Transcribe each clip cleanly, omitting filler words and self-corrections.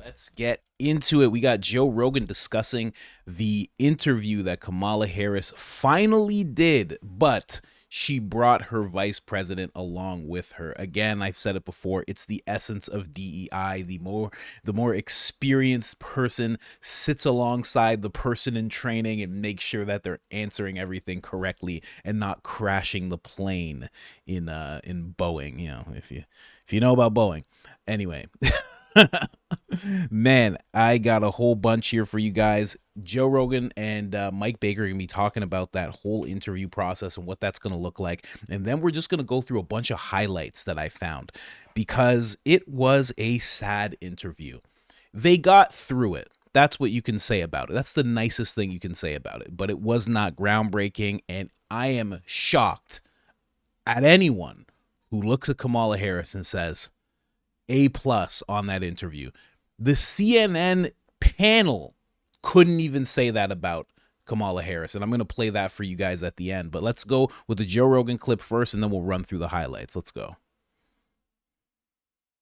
Let's get into it. We got Joe Rogan discussing the interview that Kamala Harris finally did, but she brought her vice president along with her. Again, I've said it before, it's the essence of DEI. The more experienced person sits alongside the person in training and makes sure that they're answering everything correctly and not crashing the plane in Boeing, you know, if you know about Boeing. Anyway, man, I got a whole bunch here for you guys. Joe Rogan and Mike Baker are going to be talking about that whole interview process and what that's going to look like. And then we're just going to go through a bunch of highlights that I found because it was a sad interview. They got through it. That's what you can say about it. That's the nicest thing you can say about it. But it was not groundbreaking. And I am shocked at anyone who looks at Kamala Harris and says, A+ on that interview. The CNN panel couldn't even say that about Kamala Harris, and I'm going to play that for you guys at the end. But let's go with the Joe Rogan clip first, and then we'll run through the highlights. Let's go.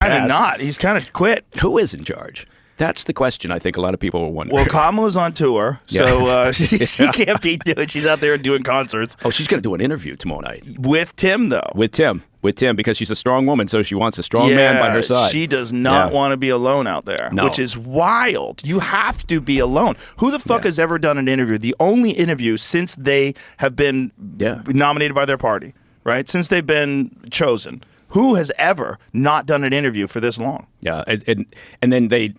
Kind of not. He's kind of quit. Who is in charge? That's the question I think a lot of people were wondering. Well, Kamala's on tour, so she can't be doing. She's out there doing concerts. Oh, she's going to do an interview tomorrow night. With Tim, though. With Tim, because she's a strong woman, so she wants a strong man by her side. She does not want to be alone out there, which is wild. You have to be alone. Who the fuck has ever done an interview? The only interview since they have been nominated by their party, right? Since they've been chosen. Who has ever not done an interview for this long? Yeah, and then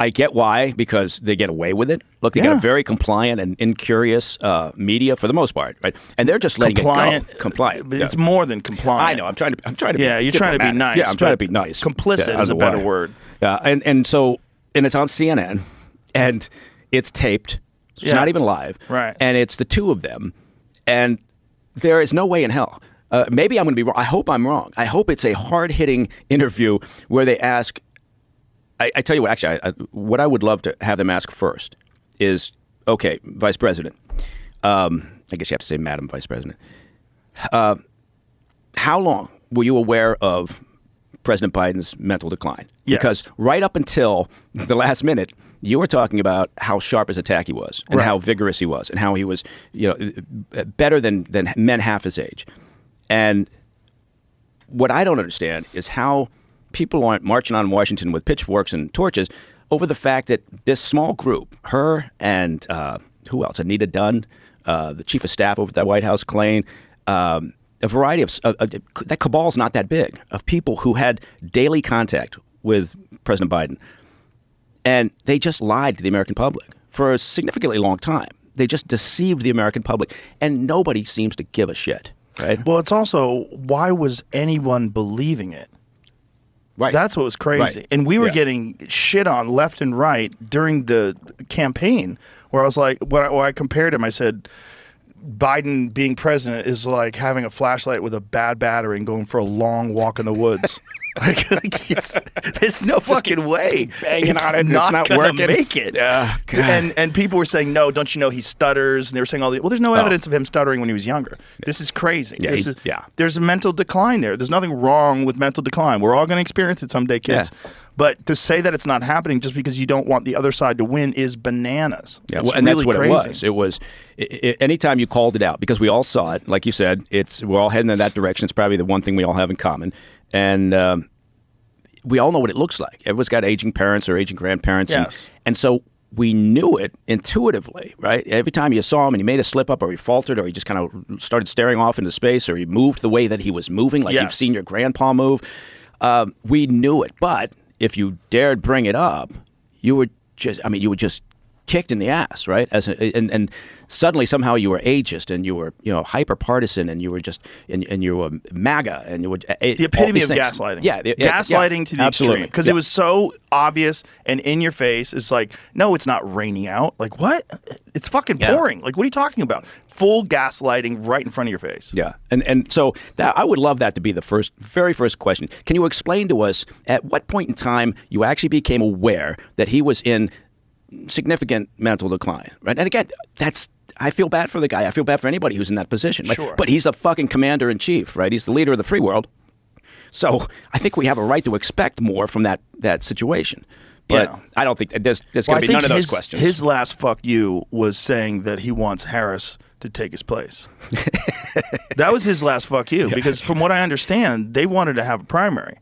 I get why, because they get away with it. Look, they got a very compliant and incurious media for the most part, right? And they're just letting it go. Compliant. It's more than compliant. I know. I'm trying to be. Yeah, you're trying to be nice. Yeah, I'm trying to be nice. Complicit is a better word. Yeah, and it's on CNN, and it's taped. It's not even live. Right. And it's the two of them, and there is no way in hell. Maybe I'm going to be wrong. I hope I'm wrong. I hope it's a hard-hitting interview where they ask. I tell you what, actually, what I would love to have them ask first is, okay, Vice President, I guess you have to say Madam Vice President, how long were you aware of President Biden's mental decline? Yes. Because right up until the last minute, you were talking about how sharp his attack he was and how vigorous he was and how he was, better than men half his age. And what I don't understand is how people aren't marching on Washington with pitchforks and torches over the fact that this small group, her and who else? Anita Dunn, the chief of staff over at the White House, Klain, a variety of that cabal's not that big of people who had daily contact with President Biden, and they just lied to the American public for a significantly long time. They just deceived the American public, and nobody seems to give a shit. Right? Well, it's also, why was anyone believing it? Right. That's what was crazy. Right. And we were getting shit on left and right during the campaign where I was like, when I compared him, I said, Biden being president is like having a flashlight with a bad battery and going for a long walk in the woods. There's no fucking way. Banging on it, it's not gonna working. Make it. And people were saying, no, don't you know he stutters? And they were saying all the. Well, there's no evidence of him stuttering when he was younger. This is crazy. There's a mental decline there. There's nothing wrong with mental decline. We're all going to experience it someday, kids. Yeah. But to say that it's not happening just because you don't want the other side to win is bananas. Yeah, and that's what crazy. It was. Anytime you called it out, because we all saw it, like you said, we're all heading in that direction. It's probably the one thing we all have in common. And we all know what it looks like. Everyone's got aging parents or aging grandparents. Yes. And so we knew it intuitively, right? Every time you saw him and he made a slip up or he faltered or he just kind of started staring off into space or he moved the way that he was moving, like you've seen your grandpa move, we knew it. But if you dared bring it up, you were just kicked in the ass, right? And suddenly somehow you were ageist and you were hyper partisan and you were just and you were MAGA and you were the epitome of gaslighting. Gaslighting to the extreme because it was so obvious and in your face. It's like, no, it's not raining out. Like what? It's fucking pouring. Like what are you talking about? Full gaslighting right in front of your face. Yeah, and so that I would love that to be the very first question. Can you explain to us at what point in time you actually became aware that he was in significant mental decline, right? And again, I feel bad for the guy. I feel bad for anybody who's in that position. Right? Sure. But he's the fucking commander-in-chief, right? He's the leader of the free world. So I think we have a right to expect more from that situation. But I don't think there's going to be none of those questions. His last fuck you was saying that he wants Harris to take his place. That was his last fuck you, because from what I understand, they wanted to have a primary,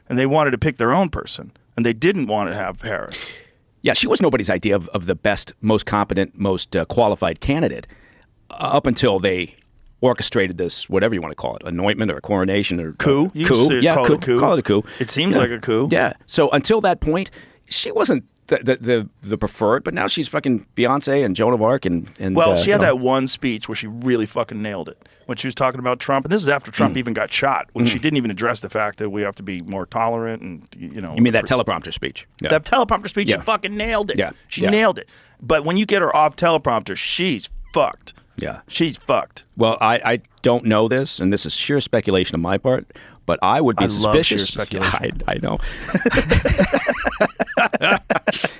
and they wanted to pick their own person, and they didn't want to have Harris. Yeah, she was nobody's idea of the best, most competent, most qualified candidate up until they orchestrated this, whatever you want to call it, anointment or a coronation or coup. Coup. Yeah, call coup. it a coup. Call it a coup. It seems like a coup. Yeah. So until that point, she wasn't the preferred, but now she's fucking Beyonce and Joan of Arc and well, she had that one speech where she really fucking nailed it when she was talking about Trump, and this is after Trump even got shot, when she didn't even address the fact that we have to be more tolerant and You mean that teleprompter speech? Yeah. That teleprompter speech, she fucking nailed it. Yeah. She nailed it. But when you get her off teleprompter, she's fucked. Yeah. She's fucked. Well, I don't know this, and this is sheer speculation on my part, but I would be suspicious. Love sheer speculation. I know.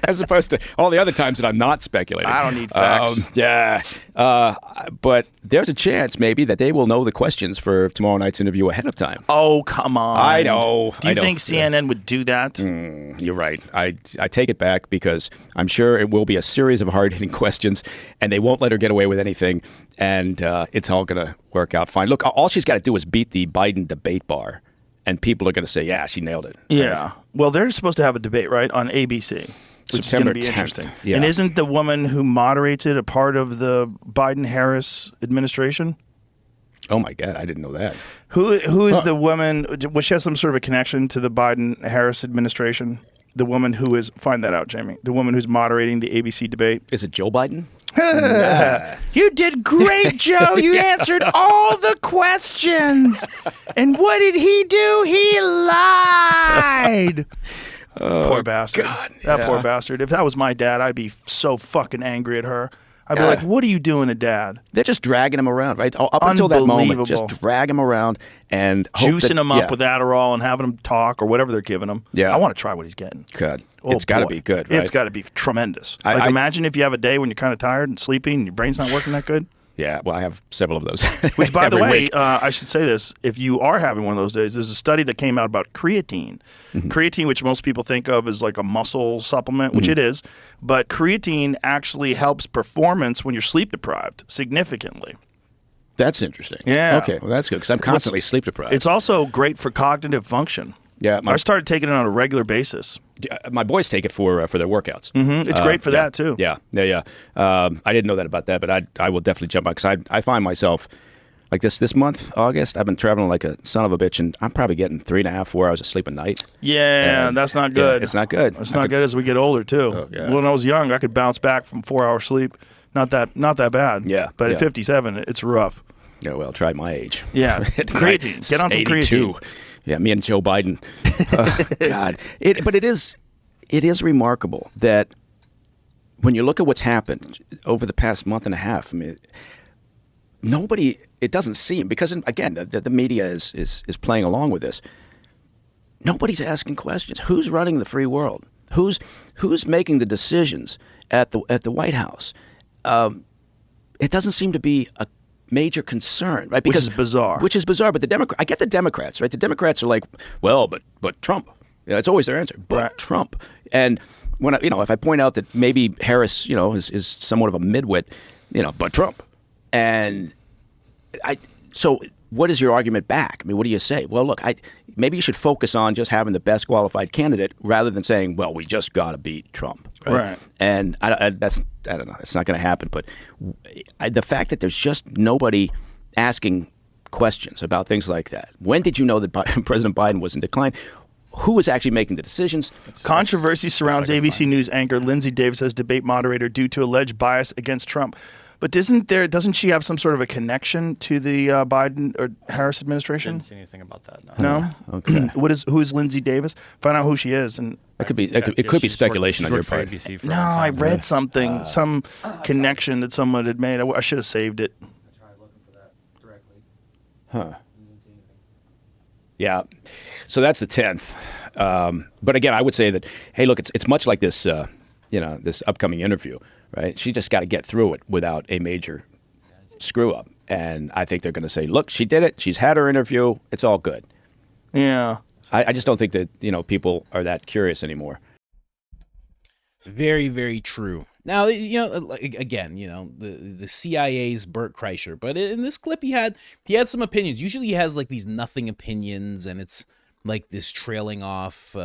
As opposed to all the other times that I'm not speculating. I don't need facts. But there's a chance maybe that they will know the questions for tomorrow night's interview ahead of time. Oh, come on. I know. Do you think CNN would do that? You're right. I take it back, because I'm sure it will be a series of hard-hitting questions, and they won't let her get away with anything, and it's all going to work out fine. Look, all she's got to do is beat the Biden debate bar, and people are going to say, yeah, she nailed it. Yeah. Well, they're supposed to have a debate, right, on ABC. Which September is going to be 10th. interesting. Yeah. And isn't the woman who moderates it a part of the Biden-Harris administration? Oh, my God. I didn't know that. Who is the woman? Was she have some sort of a connection to the Biden-Harris administration? The woman who is, find that out, Jamie. The woman who's moderating the ABC debate. Is it Joe Biden? You did great, Joe. You answered all the questions. And what did he do? He lied. Poor bastard. God, that poor bastard. If that was my dad, I'd be so fucking angry at her. I'd be like, what are you doing to Dad? They're just dragging him around, right? Up until that moment, just drag him around and juicing him up with Adderall and having him talk or whatever they're giving him. Yeah. I want to try what he's getting. Good. Oh, it's got to be good, right? It's got to be tremendous. Imagine if you have a day when you're kind of tired and sleepy and your brain's not working that good. Yeah, well, I have several of those. Which, by the way, I should say this. If you are having one of those days, there's a study that came out about creatine. Creatine, which most people think of as like a muscle supplement, which it is. But creatine actually helps performance when you're sleep deprived significantly. That's interesting. Yeah. Okay, well, that's good, because I'm constantly sleep deprived. It's also great for cognitive function. Yeah, I started taking it on a regular basis. My boys take it for their workouts. It's great for that, too. Yeah. I didn't know that about that, but I will definitely jump on, because I find myself, like this month, August, I've been traveling like a son of a bitch, and I'm probably getting 3.5, 4 hours of sleep a night. Yeah, and that's not good. Yeah, it's not good. It's not good as we get older, too. Oh, yeah. When I was young, I could bounce back from 4 hours sleep. Not that bad. Yeah. But at 57, it's rough. Yeah, well, try my age. Yeah. Creatine. Get on some 82. creatine. Yeah, me and Joe Biden. God. But it is remarkable that when you look at what's happened over the past month and a half, I mean, it doesn't seem, because, again, the media is playing along with this. Nobody's asking questions. Who's running the free world? Who's making the decisions at the White House? It doesn't seem to be a major concern, right? Because, which is bizarre. But I get the Democrats, right? The Democrats are like, well, but Trump. It's always their answer. But Trump. And when if I point out that maybe Harris, is somewhat of a midwit, but Trump. And so what is your argument back? I mean, what do you say? Well, look, maybe you should focus on just having the best qualified candidate rather than saying, well, we just got to beat Trump. Right. And I don't know. It's not going to happen. But the fact that there's just nobody asking questions about things like that. When did you know that President Biden was in decline? Who was actually making the decisions? Controversy surrounds ABC News anchor Lindsay Davis as debate moderator due to alleged bias against Trump. But doesn't she have some sort of a connection to the Biden or Harris administration? Didn't see anything about that. No. Okay. Who is Lindsay Davis? Find out who she is, and it could be speculation on your part. No, I read something, some connection that someone had made. I should have saved it. I tried looking for that directly. Huh. Didn't see anything. Yeah. So that's the 10th. But again, I would say that, hey, look, it's much like this, this upcoming interview, right? She just got to get through it without a major screw up. And I think they're going to say, look, she did it. She's had her interview. It's all good. Yeah. I just don't think that, people are that curious anymore. Very, very true. Now, again, the CIA's Bert Kreischer, but in this clip he had some opinions. Usually he has like these nothing opinions, and it's like this trailing off,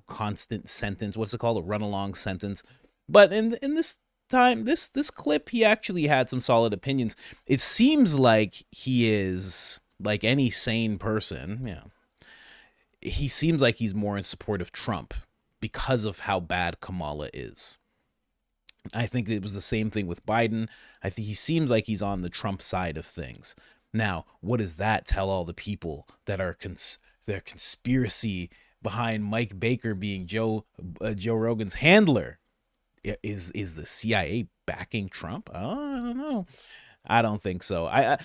constant sentence. What's it called? A run along sentence. But in this time, this clip, he actually had some solid opinions. It seems like he is like any sane person. He seems like he's more in support of Trump because of how bad Kamala is. I think it was the same thing with Biden. I think he seems like he's on the Trump side of things. Now, what does that tell all the people that are their conspiracy behind Mike Baker being Joe Rogan's handler? Is the CIA backing Trump? Oh, I don't know. I don't think so. I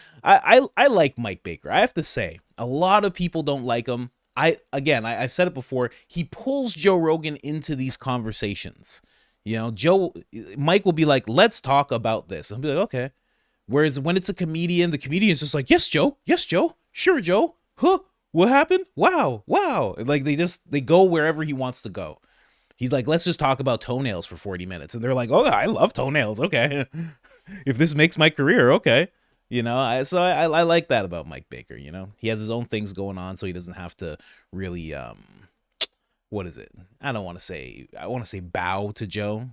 like Mike Baker. I have to say, a lot of people don't like him. I've said it before. He pulls Joe Rogan into these conversations. Mike will be like, let's talk about this. I'll be like, okay. Whereas when it's a comedian, the comedian's just like, yes, Joe. Sure, Joe. Huh? What happened? Wow. Like they go wherever he wants to go. He's like, let's just talk about toenails for 40 minutes. And they're like, oh, I love toenails. Okay. If this makes my career, okay. I like that about Mike Baker. He has his own things going on, so he doesn't have to really, what is it? I want to say bow to Joe,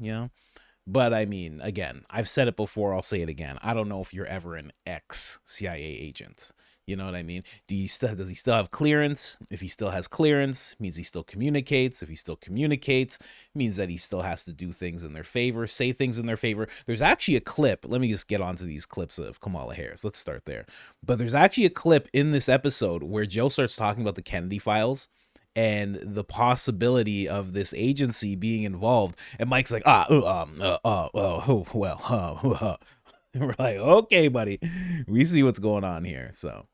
But I mean, again, I've said it before, I'll say it again. I don't know if you're ever an ex-CIA agent. You know what I mean? Does he still have clearance? If he still has clearance, means he still communicates. If he still communicates, means that he still has to do things in their favor, say things in their favor. There's actually a clip. Let me just get onto these clips of Kamala Harris. Let's start there. But there's actually a clip in this episode where Joe starts talking about the Kennedy files and the possibility of this agency being involved. And Mike's like, we're like, okay, buddy, we see what's going on here. So,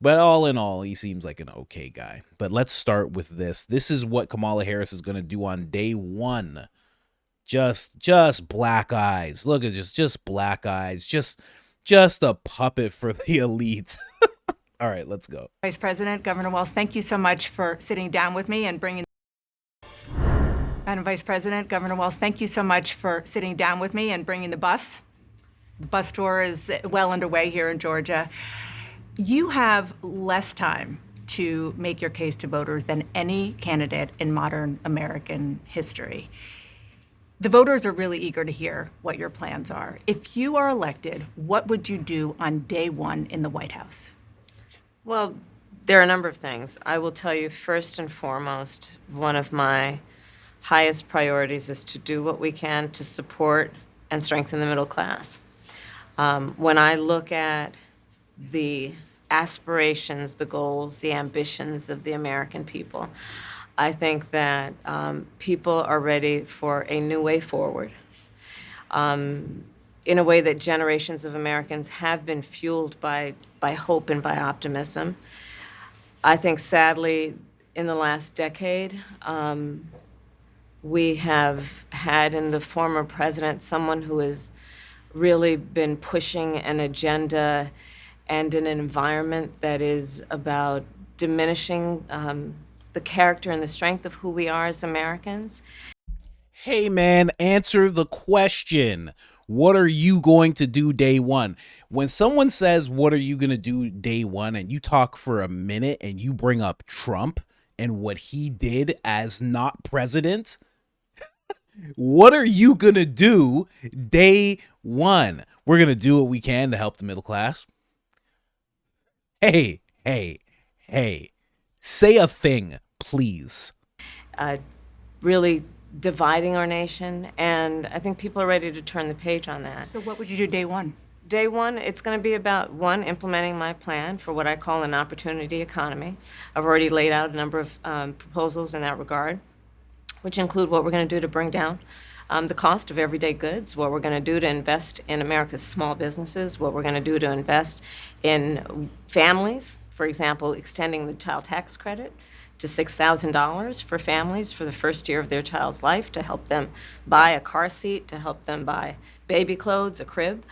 but all in all, he seems like an okay guy. But let's start with this. This is what Kamala Harris is going to do on day one. Just black eyes. Look at just black eyes. Just a puppet for the elites. All right, let's go. Vice President, Governor Walz, thank you so much for sitting down with me and bringing. Madam Vice President, Governor Walz, thank you so much for sitting down with me and bringing the bus. Bus tour is well underway here in Georgia. You have less time to make your case to voters than any candidate in modern American history. The voters are really eager to hear what your plans are. If you are elected, what would you do on day one in the White House? Well, there are a number of things. I will tell you, first and foremost, one of my highest priorities is to do what we can to support and strengthen the middle class. When I look at the aspirations, the goals, the ambitions of the American people, I think that people are ready for a new way forward. In a way that generations of Americans have been fueled by hope and by optimism. I think, sadly, in the last decade, we have had in the former president someone who has really been pushing an agenda and an environment that is about diminishing the character and the strength of who we are as Americans. Hey, man, answer the question. What are you going to do day one? When someone says, what are you going to do day one, and you talk for a minute and you bring up Trump and what he did as not president, what are you going to do day one? We're going to do what we can to help the middle class. Hey, say a thing, please. Really dividing our nation, and I think people are ready to turn the page on that. So what would you do day one? Day one, it's going to be about, one, implementing my plan for what I call an opportunity economy. I've already laid out a number of proposals in that regard, which include what we're going to do to bring down the cost of everyday goods, what we're going to do to invest in America's small businesses, what we're going to do to invest in families, for example, extending the child tax credit to $6,000 for families for the first year of their child's life to help them buy a car seat, to help them buy baby clothes, a crib.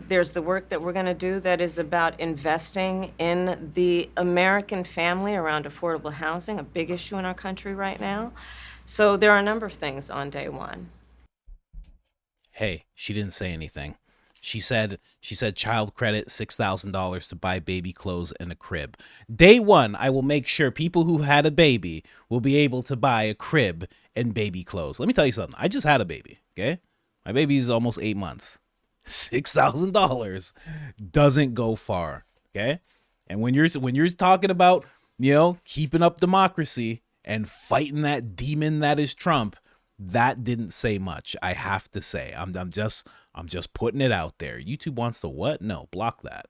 There's the work that we're going to do that is about investing in the American family around affordable housing, a big issue in our country right now. So there are a number of things on day one. Hey, she didn't say anything. She said child credit, $6,000 to buy baby clothes and a crib. Day one, I will make sure people who had a baby will be able to buy a crib and baby clothes. Let me tell you something. I just had a baby, okay? My baby's almost 8 months. $6,000 doesn't go far, okay? And when you're talking about, keeping up democracy and fighting that demon that is Trump, that didn't say much. I have to say, I'm just putting it out there. YouTube wants to what? No, block that.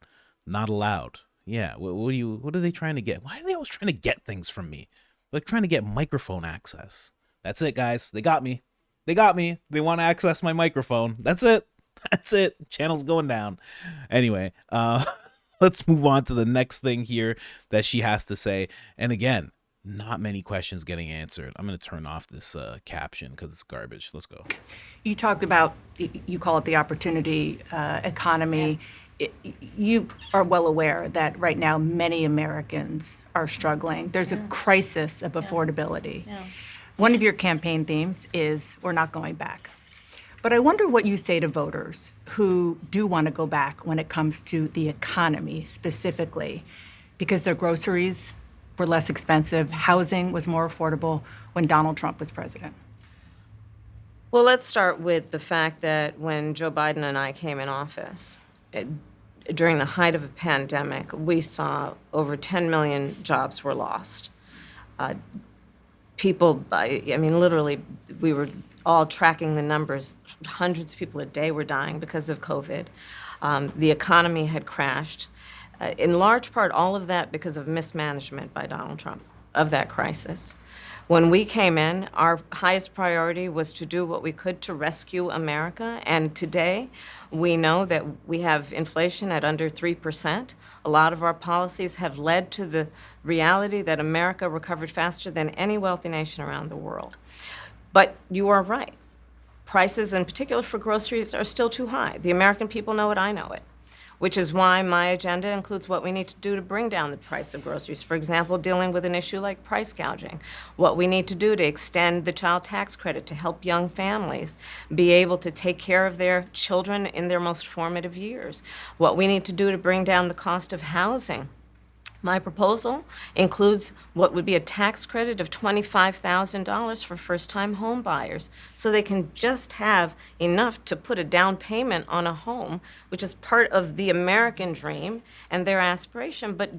Not allowed. Yeah. What are they trying to get? Why are they always trying to get things from me? Like trying to get microphone access. That's it, guys. They got me. They want to access my microphone. That's it. Channel's going down. Anyway, let's move on to the next thing here that she has to say. And again, not many questions getting answered. I'm going to turn off this caption because it's garbage. Let's go. You talked about, you call it the opportunity economy. You are well aware that right now many Americans are struggling. There's a crisis of affordability. One of your campaign themes is we're not going back. But I wonder what you say to voters who do want to go back when it comes to the economy specifically, because their groceries were less expensive, housing was more affordable when Donald Trump was president. Well, let's start with the fact that when Joe Biden and I came in office, during the height of a pandemic, we saw over 10 million jobs were lost. People, literally, we were all tracking the numbers. Hundreds of people a day were dying because of COVID. The economy had crashed. In large part, all of that because of mismanagement by Donald Trump of that crisis. When we came in, our highest priority was to do what we could to rescue America. And today, we know that we have inflation at under 3%. A lot of our policies have led to the reality that America recovered faster than any wealthy nation around the world. But you are right. Prices, in particular for groceries, are still too high. The American people know it, I know it, which is why my agenda includes what we need to do to bring down the price of groceries. For example, dealing with an issue like price gouging, what we need to do to extend the child tax credit to help young families be able to take care of their children in their most formative years, what we need to do to bring down the cost of housing. My proposal includes what would be a tax credit of $25,000 for first-time home buyers, so they can just have enough to put a down payment on a home, which is part of the American dream and their aspiration. But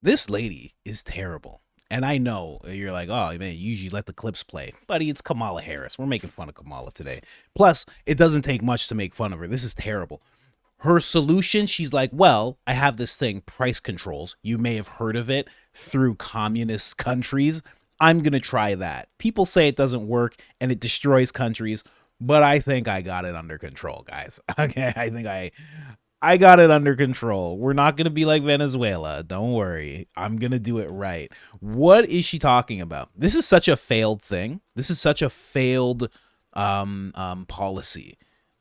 This lady is terrible. And I know you're like, oh, man, you usually let the clips play. Buddy, it's Kamala Harris. We're making fun of Kamala today. Plus, it doesn't take much to make fun of her. This is terrible. Her solution, she's like, well, I have this thing, price controls. You may have heard of it through communist countries. I'm going to try that. People say it doesn't work and it destroys countries, but I think I got it under control, guys. Okay, I think I got it under control. We're not going to be like Venezuela. Don't worry. I'm going to do it right. What is she talking about? This is such a failed thing. This is such a failed policy.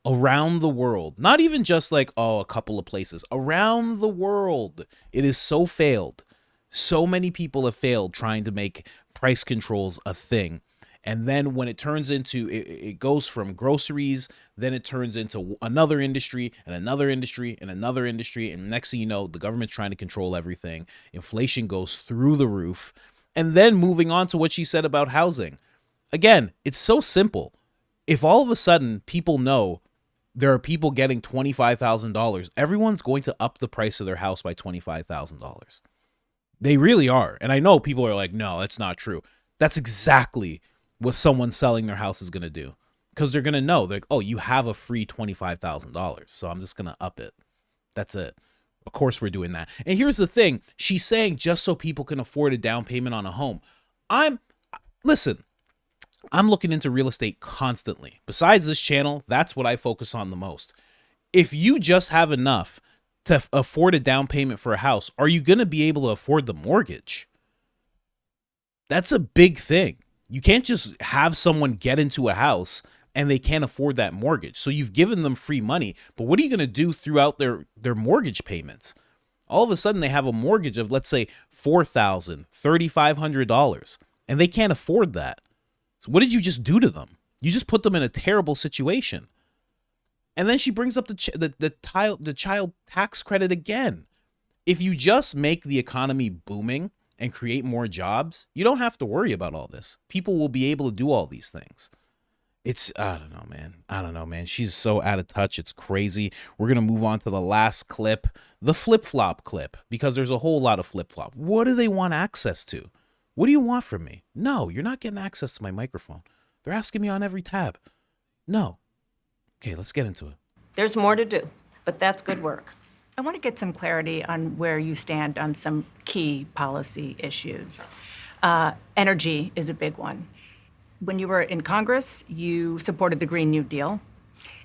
Around the world, not even just like, a couple of places, around the world, it is so failed. So many people have failed trying to make price controls a thing. And then when it turns into, it goes from groceries, then it turns into another industry and another industry and another industry. And next thing you know, the government's trying to control everything. Inflation goes through the roof. And then moving on to what she said about housing. Again, it's so simple. If all of a sudden people know there are people getting $25,000, everyone's going to up the price of their house by $25,000. They really are. And I know people are like, no, that's not true. That's exactly what someone selling their house is going to do. Because they're going to know, they're like, oh, you have a free $25,000. So I'm just going to up it. That's it. Of course we're doing that. And here's the thing. She's saying just so people can afford a down payment on a home. Listen, I'm looking into real estate constantly. Besides this channel, that's what I focus on the most. If you just have enough to afford a down payment for a house, are you going to be able to afford the mortgage? That's a big thing. You can't just have someone get into a house and they can't afford that mortgage. So you've given them free money, but what are you going to do throughout their mortgage payments? All of a sudden they have a mortgage of, let's say, $4,000, $3,500, and they can't afford that. So what did you just do to them? You just put them in a terrible situation. And then she brings up the child tax credit again. If you just make the economy booming and create more jobs, you don't have to worry about all this. People will be able to do all these things. I don't know, man. She's so out of touch. It's crazy. We're going to move on to the last clip, the flip-flop clip, because there's a whole lot of flip-flop. What do they want access to? What do you want from me? No, you're not getting access to my microphone. They're asking me on every tab. No. Okay, let's get into it. There's more to do, but that's good work. I want to get some clarity on where you stand on some key policy issues. Energy is a big one. When you were in Congress, you supported the Green New Deal.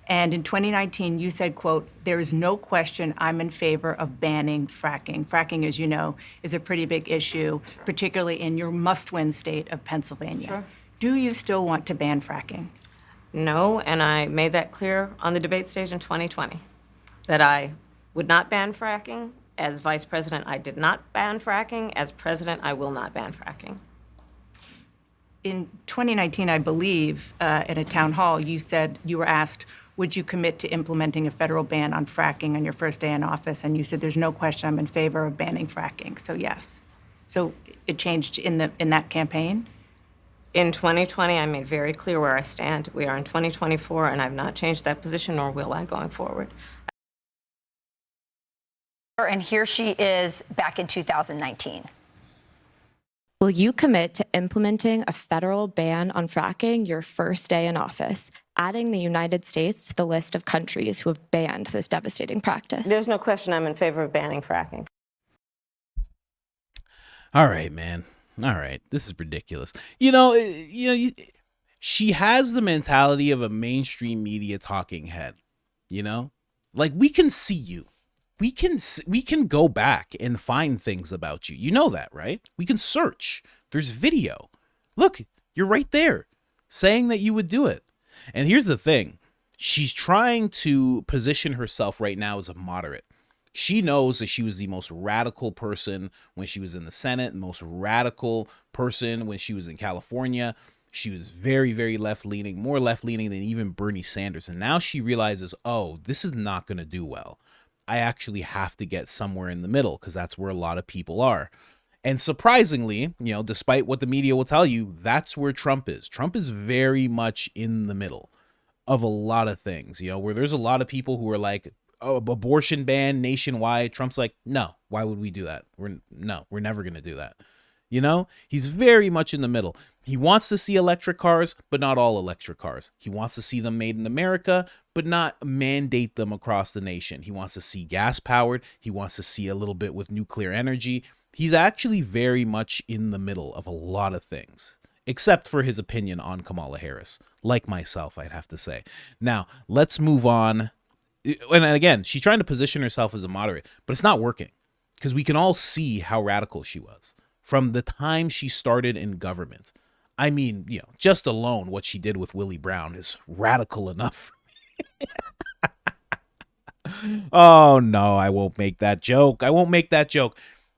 And in 2019, you said, quote, "There is no question I'm in favor of banning fracking." Fracking, as you know, is a pretty big issue, particularly in your must-win state of Pennsylvania. Sure. Do you still want to ban fracking? No, and I made that clear on the debate stage in 2020, that I would not ban fracking. As vice president, I did not ban fracking. As president, I will not ban fracking. In 2019, I believe, in a town hall, you said you were asked, would you commit to implementing a federal ban on fracking on your first day in office? And you said, there's no question I'm in favor of banning fracking. So yes. So it changed in that campaign? In 2020, I made very clear where I stand. We are in 2024, and I've not changed that position, nor will I going forward. And here she is back in 2019. Will you commit to implementing a federal ban on fracking your first day in office, adding the United States to the list of countries who have banned this devastating practice? There's no question I'm in favor of banning fracking. All right, man. All right. This is ridiculous. She has the mentality of a mainstream media talking head, Like, we can see you. We can go back and find things about you. You know that, right? We can search. There's video. Look, you're right there saying that you would do it. And here's the thing. She's trying to position herself right now as a moderate. She knows that she was the most radical person when she was in the Senate, the most radical person when she was in California. She was very, very left-leaning, more left-leaning than even Bernie Sanders. And now she realizes, oh, this is not going to do well. I actually have to get somewhere in the middle because that's where a lot of people are. And surprisingly, despite what the media will tell you, that's where Trump is. Trump is very much in the middle of a lot of things, where there's a lot of people who are like, oh, abortion ban nationwide. Trump's like, no, why would we do that? We're never going to do that. He's very much in the middle. He wants to see electric cars, but not all electric cars. He wants to see them made in America, but not mandate them across the nation. He wants to see gas powered. He wants to see a little bit with nuclear energy. He's actually very much in the middle of a lot of things, except for his opinion on Kamala Harris, like myself, I'd have to say. Now, let's move on. And again, she's trying to position herself as a moderate, but it's not working because we can all see how radical she was from the time she started in government. I mean, just alone what she did with Willie Brown is radical enough. Oh, no, I won't make that joke.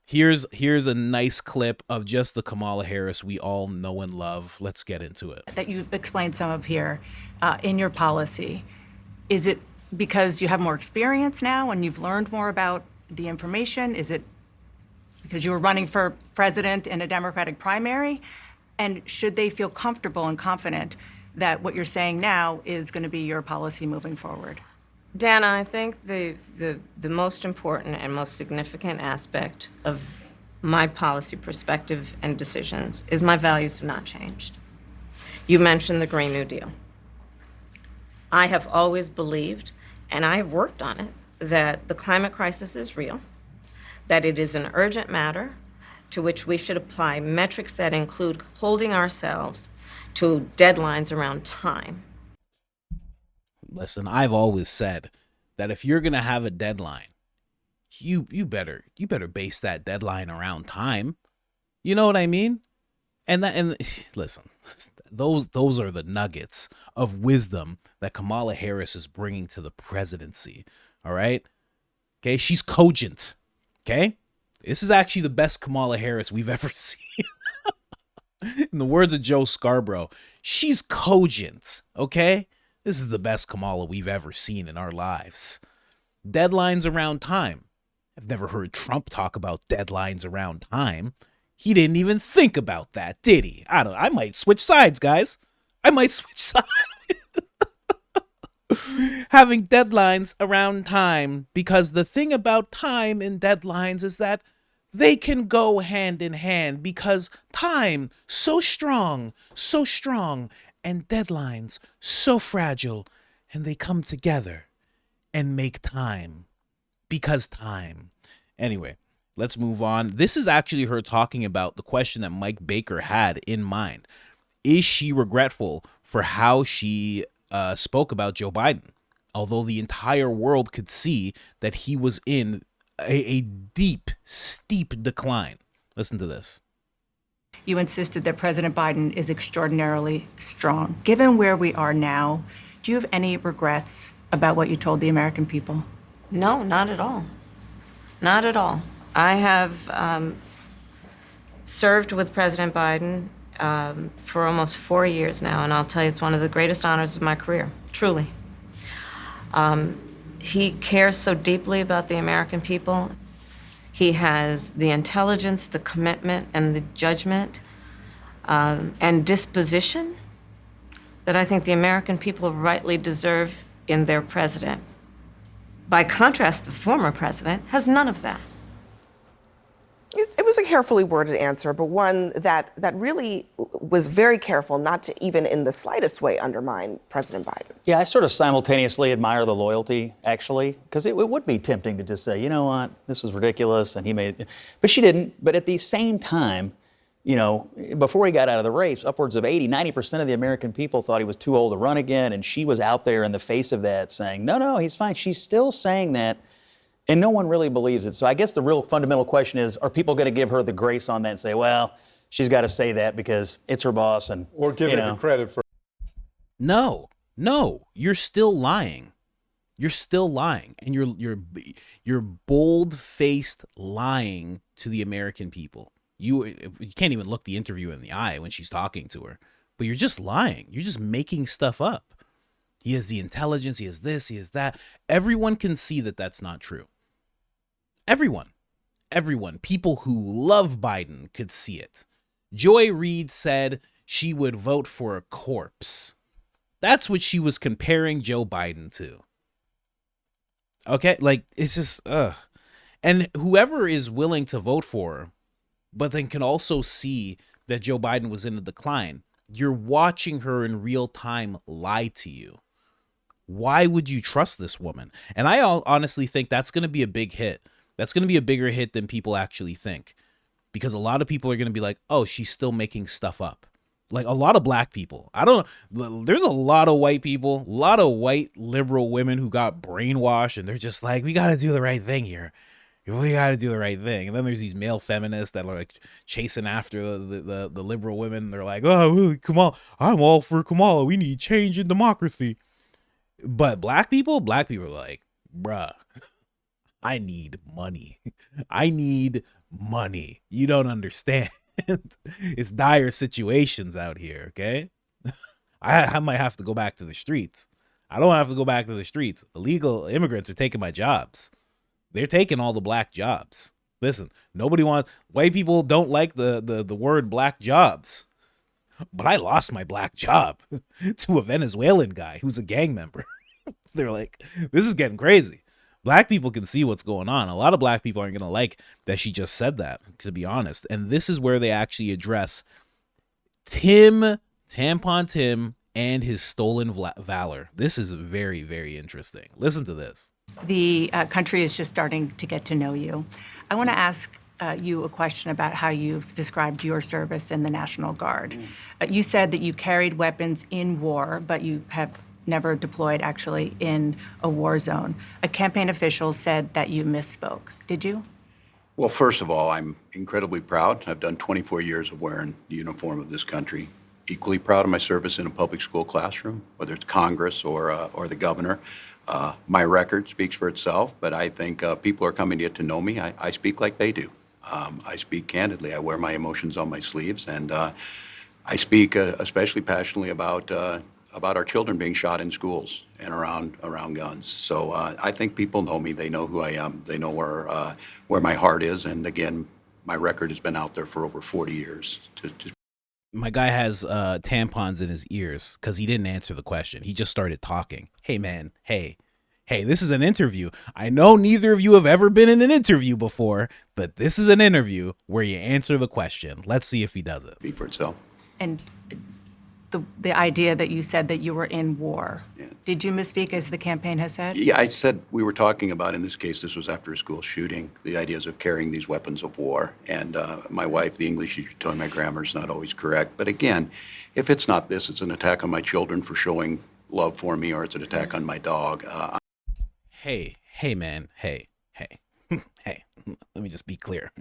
Here's a nice clip of just the Kamala Harris we all know and love. Let's get into it. That you explained some of here in your policy. Is it because you have more experience now and you've learned more about the information? Is it because you were running for president in a Democratic primary? And should they feel comfortable and confident that what you're saying now is going to be your policy moving forward? Dana, I think the most important and most significant aspect of my policy perspective and decisions is my values have not changed. You mentioned the Green New Deal. I have always believed, and I have worked on it, that the climate crisis is real, that it is an urgent matter to which we should apply metrics that include holding ourselves to deadlines around time. Listen, I've always said that if you're going to have a deadline, you better base that deadline around time. You know what I mean? And listen, those are the nuggets of wisdom that Kamala Harris is bringing to the presidency. All right. Okay. She's cogent. Okay. This is actually the best Kamala Harris we've ever seen. In the words of Joe Scarborough, she's cogent. Okay. This is the best Kamala we've ever seen in our lives. Deadlines around time. I've never heard Trump talk about deadlines around time. He didn't even think about that, did he? I might switch sides, guys. I might switch sides. Having deadlines around time, because the thing about time and deadlines is that they can go hand in hand, because time so strong, and deadlines so fragile, and they come together and make time, because time. Anyway, let's move on. This is actually her talking about the question that Mike Baker had in mind. Is she regretful for how she spoke about Joe Biden? Although the entire world could see that he was in a deep, steep decline. Listen to this. You insisted that President Biden is extraordinarily strong. Given where we are now, do you have any regrets about what you told the American people? No, not at all. Not at all. I have served with President Biden for almost 4 years now, and I'll tell you, it's one of the greatest honors of my career, truly. He cares so deeply about the American people. He has the intelligence, the commitment, and the judgment and disposition that I think the American people rightly deserve in their president. By contrast, the former president has none of that. It was a carefully worded answer, but one that really was very careful not to even in the slightest way undermine President Biden. Yeah, I sort of simultaneously admire the loyalty, actually, because it would be tempting to just say, you know what, this was ridiculous, and he made it. But she didn't. But at the same time, you know, before he got out of the race, upwards of 90% of the American people thought he was too old to run again, and she was out there in the face of that saying, no, he's fine. She's still saying that. And no one really believes it. So I guess the real fundamental question is, are people going to give her the grace on that and say, well, she's got to say that because it's her boss? Or give her the credit for... No, you're still lying. You're still lying. And you're bold-faced lying to the American people. You can't even look the interviewer in the eye when she's talking to her. But you're just lying. You're just making stuff up. He has the intelligence. He has this. He has that. Everyone can see that that's not true. Everyone, people who love Biden could see it. Joy Reid said she would vote for a corpse. That's what she was comparing Joe Biden to. Okay, like, it's just, And whoever is willing to vote for her, but then can also see that Joe Biden was in a decline, you're watching her in real time lie to you. Why would you trust this woman? And I honestly think that's going to be a big hit. That's going to be a bigger hit than people actually think, because a lot of people are going to be like, oh, she's still making stuff up. Like a lot of black people. I don't know. There's a lot of white people, a lot of white liberal women who got brainwashed, and they're just like, we got to do the right thing here. We got to do the right thing. And then there's these male feminists that are like chasing after the liberal women. They're like, oh, Kamala, I'm all for Kamala. We need change in democracy. But black people are like, bruh, I need money. I need money. You don't understand. It's dire situations out here, okay? I might have to go back to the streets. I don't have to go back to the streets. Illegal immigrants are taking my jobs. They're taking all the black jobs. Listen, white people don't like the word black jobs. But I lost my black job to a Venezuelan guy who's a gang member. They're like, this is getting crazy. Black people can see what's going on. A lot of black people aren't going to like that she just said that, to be honest. And this is where they actually address Tampon Tim, and his stolen valor. This is very, very interesting. Listen to this. The country is just starting to get to know you. I want to ask you a question about how you've described your service in the National Guard. You said that you carried weapons in war, but you have never deployed actually in a war zone. A campaign official said that you misspoke. Did you? Well, first of all, I'm incredibly proud. I've done 24 years of wearing the uniform of this country. Equally proud of my service in a public school classroom, whether it's Congress or the governor. My record speaks for itself, but I think people are coming to get to know me. I speak like they do. I speak candidly. I wear my emotions on my sleeves, and I speak especially passionately about our children being shot in schools and around guns. So I think people know me. They know who I am. They know where my heart is. And again, my record has been out there for over 40 years. My guy has tampons in his ears because he didn't answer the question. He just started talking. Hey, man. Hey, this is an interview. I know neither of you have ever been in an interview before, but this is an interview where you answer the question. Let's see if he does it. Speak for itself. And the idea that you said that you were in war. Yeah. Did you misspeak, as the campaign has said? Yeah, I said we were talking about, in this case, this was after a school shooting, the ideas of carrying these weapons of war. And my wife, the English teacher, told me my grammar is not always correct. But again, if it's not this, it's an attack on my children for showing love for me, or it's an attack on my dog. Hey, man. Hey. Hey, let me just be clear.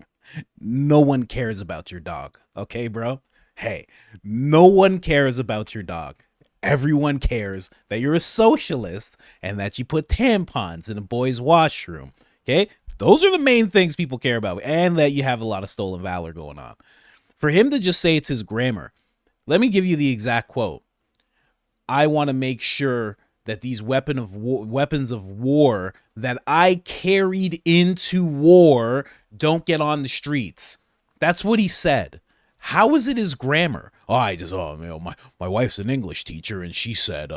No one cares about your dog. Okay, bro? Hey, no one cares about your dog. Everyone cares that you're a socialist and that you put tampons in a boy's washroom. Okay? Those are the main things people care about, and that you have a lot of stolen valor going on. For him to just say it's his grammar, let me give you the exact quote. I want to make sure that these weapons of war that I carried into war don't get on the streets. That's what he said. How is it his grammar? My wife's an English teacher and she said,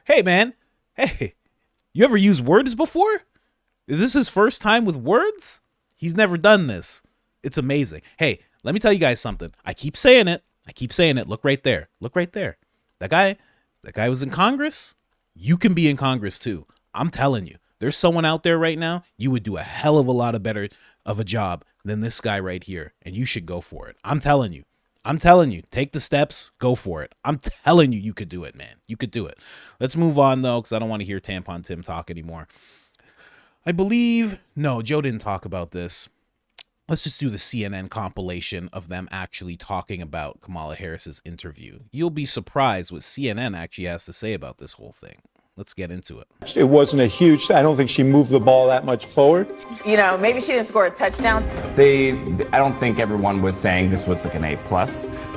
hey, man. Hey, you ever used words before? Is this his first time with words? He's never done this. It's amazing. Hey, let me tell you guys something. I keep saying it. Look right there. That guy was in Congress. You can be in Congress too. I'm telling you, there's someone out there right now. You would do a hell of a lot better of a job than this guy right here. And you should go for it. I'm telling you, take the steps, go for it. I'm telling you, you could do it, man. You could do it. Let's move on though, because I don't want to hear Tampon Tim talk anymore. No, Joe didn't talk about this. Let's just do the CNN compilation of them actually talking about Kamala Harris's interview. You'll be surprised what CNN actually has to say about this whole thing. Let's get into it. It wasn't I don't think she moved the ball that much forward. Maybe she didn't score a touchdown. I don't think everyone was saying this was like an A+,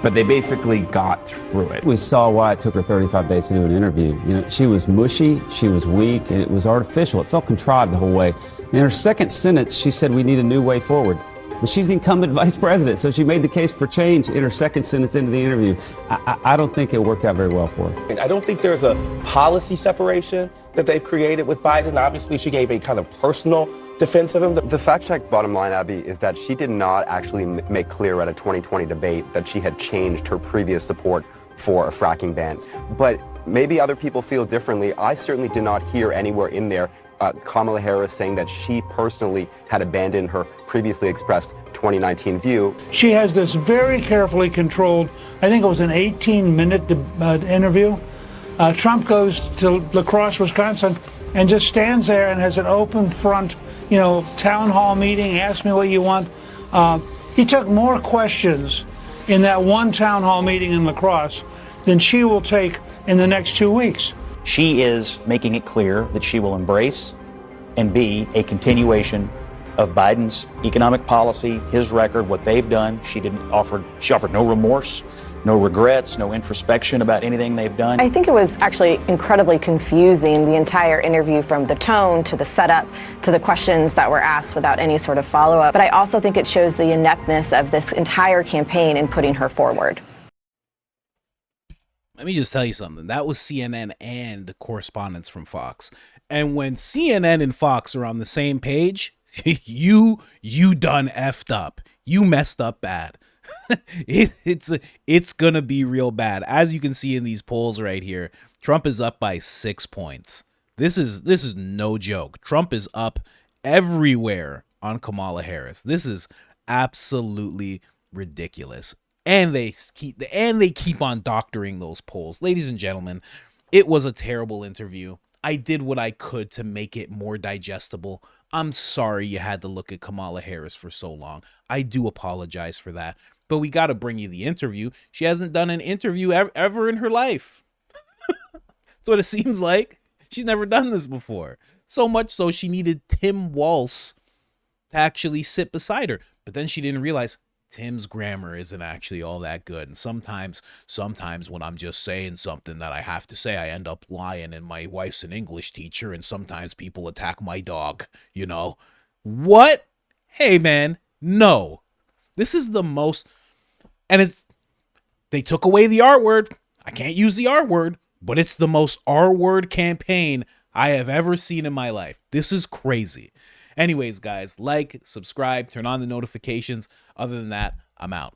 but they basically got through it. We saw why it took her 35 days to do an interview. She was mushy, she was weak, and it was artificial. It felt contrived the whole way. In her second sentence, she said we need a new way forward. But she's the incumbent vice president, so she made the case for change in her second sentence into the interview. I don't think it worked out very well for her. I don't think there's a policy separation that they've created with Biden. Obviously, she gave a kind of personal defense of him. The fact check, bottom line, Abby, is that she did not actually make clear at a 2020 debate that she had changed her previous support for a fracking ban. But maybe other people feel differently. I certainly did not hear anywhere in there Kamala Harris saying that she personally had abandoned her previously expressed 2019 view. She has this very carefully controlled, I think it was an 18-minute interview. Trump goes to La Crosse, Wisconsin, and just stands there and has an open front, town hall meeting, ask me what you want. He took more questions in that one town hall meeting in La Crosse than she will take in the next 2 weeks. She is making it clear that she will embrace and be a continuation of Biden's economic policy, his record, what they've done. She offered no remorse, no regrets, no introspection about anything they've done. I think it was actually incredibly confusing, the entire interview, from the tone to the setup to the questions that were asked without any sort of follow-up. But I also think it shows the ineptness of this entire campaign in putting her forward. Let me just tell you something. That was CNN and correspondents from Fox. And when CNN and Fox are on the same page, you done effed up. You messed up bad. It's gonna be real bad. As you can see in these polls right here, Trump is up by 6 points. This is no joke. Trump is up everywhere on Kamala Harris. This is absolutely ridiculous. And they keep on doctoring those polls. Ladies and gentlemen, it was a terrible interview. I did what I could to make it more digestible. I'm sorry you had to look at Kamala Harris for so long. I do apologize for that. But we got to bring you the interview. She hasn't done an interview ever in her life. That's what it seems like. She's never done this before. So much so she needed Tim Walz to actually sit beside her. But then she didn't realize Tim's grammar isn't actually all that good. And sometimes when I'm just saying something that I have to say, I end up lying, and my wife's an English teacher, and sometimes people attack my dog, you know. What? Hey, man, no. This is the most, and they took away the R word. I can't use the R word, but it's the most R word campaign I have ever seen in my life. This is crazy. Anyways, guys, like, subscribe, turn on the notifications. Other than that, I'm out.